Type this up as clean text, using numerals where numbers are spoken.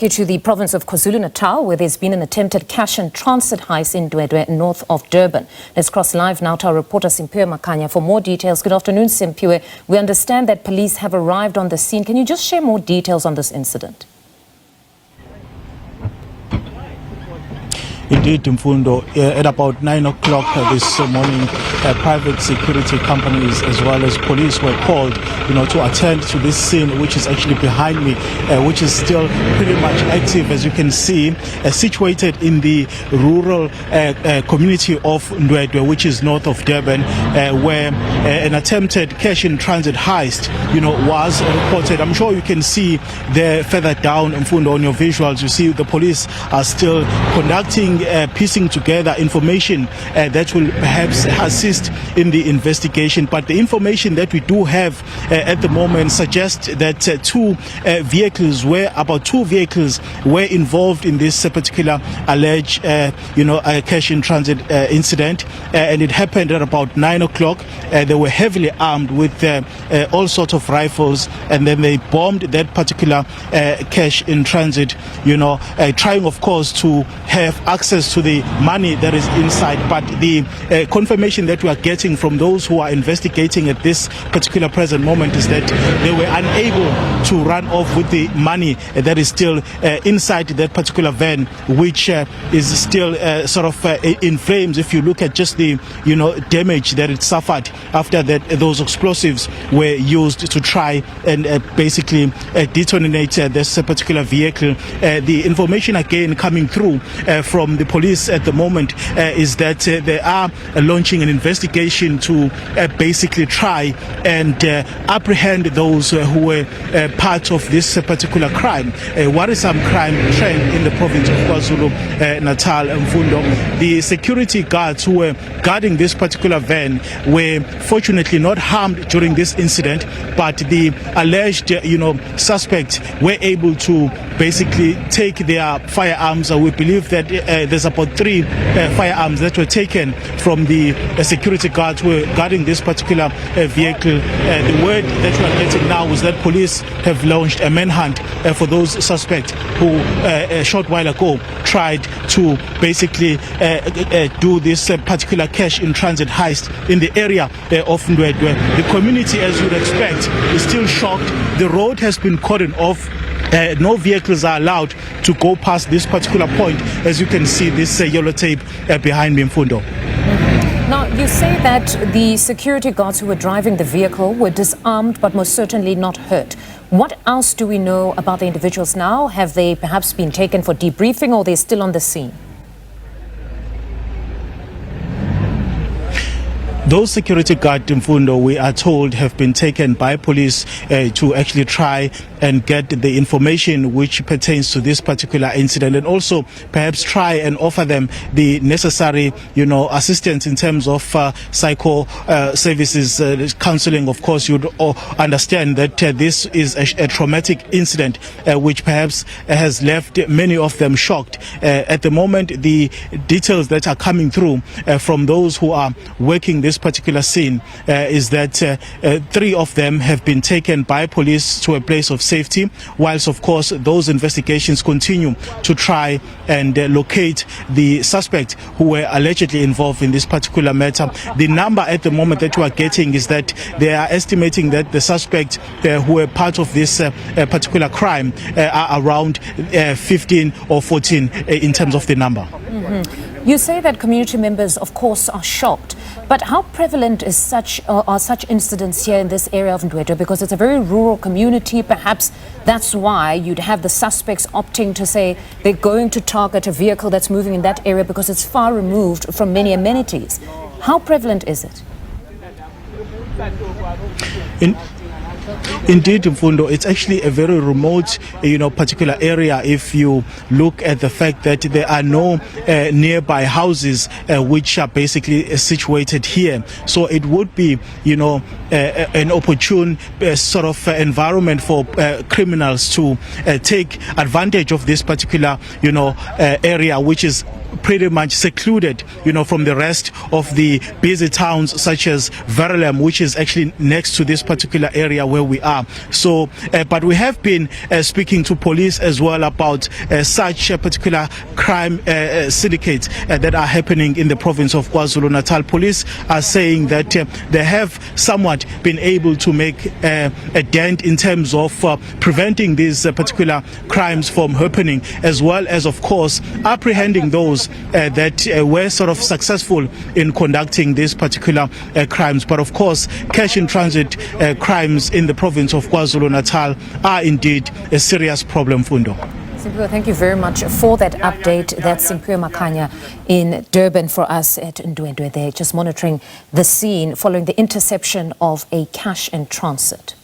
To the province of KwaZulu-Natal, where there's been an attempted cash-and-transit heist in Ndwedwe, north of Durban. Let's cross live now to our reporter Simphiwe Makhanya for more details. Good afternoon, Simphiwe. We understand that police have arrived on the scene. Can you just share more details on this incident? Indeed, Mfundo, at about 9 o'clock this morning, private security companies as well as police were called, to attend to this scene, which is actually behind me, which is still pretty much active, as you can see, situated in the rural community of Ndwedwe, which is north of Durban, where an attempted cash-in-transit heist, was reported. I'm sure you can see there further down, Mfundo, on your visuals, you see the police are still conducting piecing together information that will perhaps assist in the investigation. But the information that we do have at the moment suggests that two vehicles were involved in this particular alleged cash-in-transit incident, and it happened at about 9 o'clock. They were heavily armed with all sorts of rifles, and then they bombed that particular cash-in-transit, trying of course to have access to the money that is inside. But the confirmation that we are getting from those who are investigating at this particular present moment is that they were unable to run off with the money that is still inside that particular van, which is still in flames. If you look at just the damage that it suffered after that, those explosives were used to try and basically detonate this particular vehicle. The information again coming through from the police at the moment is that they are launching an investigation to basically try and apprehend those who were part of this particular crime. Worrisome crime trend in the province of KwaZulu-Natal, Mfundo. The security guards who were guarding this particular van were fortunately not harmed during this incident, but the alleged suspects were able to basically take their firearms. We believe that there's about 3 firearms that were taken from the security guards who were guarding this particular vehicle. The word that we are getting now is that police have launched a manhunt for those suspects who a short while ago tried to basically do this particular cash-in-transit heist in the area of Ndwedwe. The community, as you'd expect, is still shocked. The road has been cordoned off. No vehicles are allowed to go past this particular point. As you can see, this yellow tape behind me, Mfundo. Now, you say that the security guards who were driving the vehicle were disarmed but most certainly not hurt. What else do we know about the individuals now? Have they perhaps been taken for debriefing, or they're still on the scene? Those security guards, Mfundo, we are told, have been taken by police to actually try and get the information which pertains to this particular incident, and also perhaps try and offer them the necessary, assistance in terms of psycho services, counseling. Of course, you'd understand that this is a traumatic incident which perhaps has left many of them shocked. At the moment, the details that are coming through from those who are working this particular scene is that 3 of them have been taken by police to a place of safety, whilst of course those investigations continue to try and locate the suspects who were allegedly involved in this particular matter. The number at the moment that we are getting is that they are estimating that the suspects who were part of this particular crime are around 15 or 14 in terms of the number. Mm-hmm. You say that community members, of course, are shocked. But how prevalent is are such incidents here in this area of Ndwedwe? Because it's a very rural community. Perhaps that's why you'd have the suspects opting to say they're going to target a vehicle that's moving in that area because it's far removed from many amenities. How prevalent is it? Indeed, Mfundo, it's actually a very remote, particular area. If you look at the fact that there are no nearby houses which are basically situated here, so it would be, an opportune sort of environment for criminals to take advantage of this particular, area, which is pretty much secluded, from the rest of the busy towns such as Verulam, which is actually next to this particular area where we are. So, but we have been speaking to police as well about such a particular crime syndicates that are happening in the province of KwaZulu-Natal. Police are saying that they have somewhat been able to make a dent in terms of preventing these particular crimes from happening, as well as, of course, apprehending those that were sort of successful in conducting these particular crimes. But of course, cash in transit crimes in the province of KwaZulu-Natal are indeed a serious problem, Fundo. Simphiwe, thank you very much for that update. That's Simphiwe Makhanya in Durban for us at Ndwedwe there, just monitoring the scene following the interception of a cash in transit.